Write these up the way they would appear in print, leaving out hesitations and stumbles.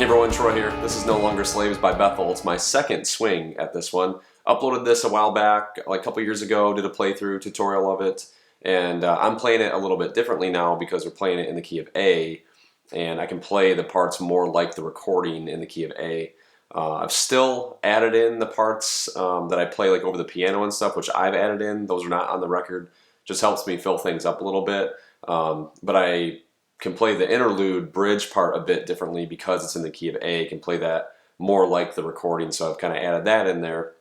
everyone, Troy here. This is No Longer Slaves by Bethel. It's my second swing at this one. Uploaded this a while back, like a couple years ago, did a playthrough tutorial of it, and I'm playing it a little bit differently now because we're playing it in the key of A, and I can play the parts more like the recording in the key of A. I've still added in the parts that I play like over the piano and stuff, which I've added in. Those are not on the record. Just helps me fill things up a little bit. But I can play the interlude bridge part a bit differently because it's in the key of A. I can play that more like the recording, so I've kind of added that in there.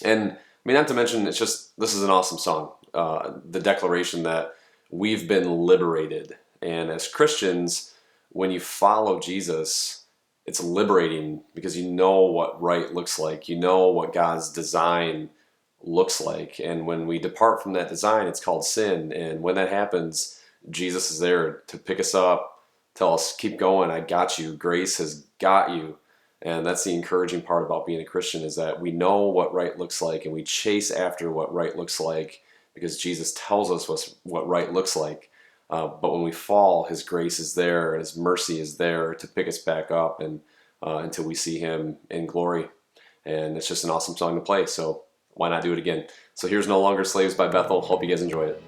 And I mean, not to mention, it's just, this is an awesome song. The declaration that we've been liberated. And as Christians, when you follow Jesus, it's liberating because you know what right looks like. You know what God's design looks like. And when we depart from that design, it's called sin. And when that happens, Jesus is there to pick us up, tell us, keep going, I got you. Grace has got you. And that's the encouraging part about being a Christian, is that we know what right looks like and we chase after what right looks like because Jesus tells us what right looks like. But when we fall, His grace is there and His mercy is there to pick us back up and until we see Him in glory. And it's just an awesome song to play, so why not do it again? So here's No Longer Slaves by Bethel. Hope you guys enjoy it.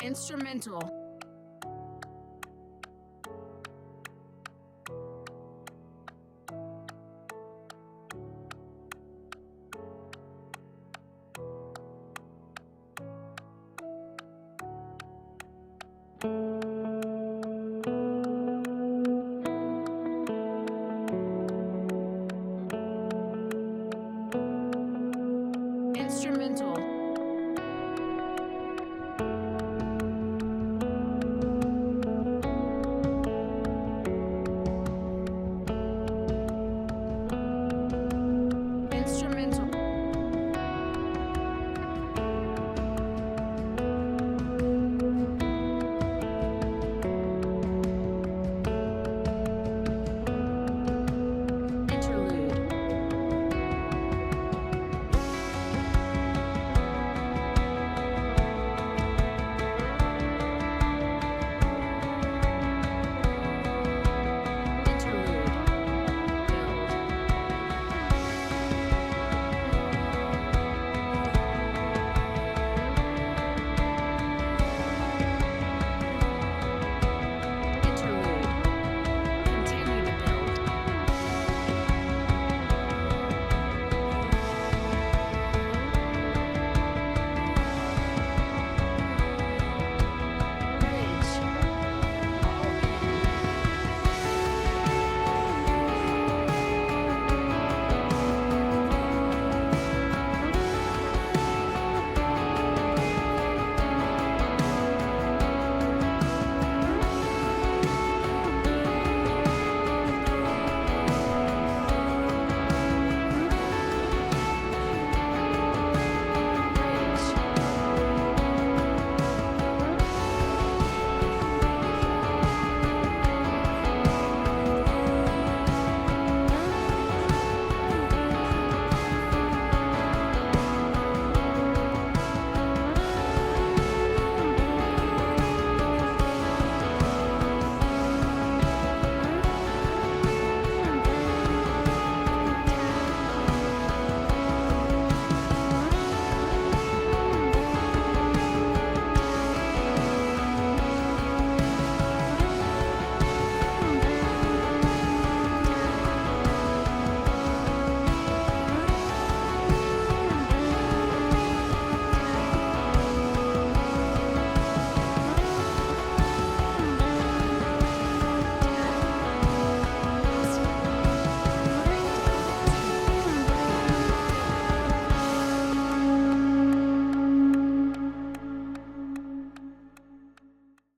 Instrumental.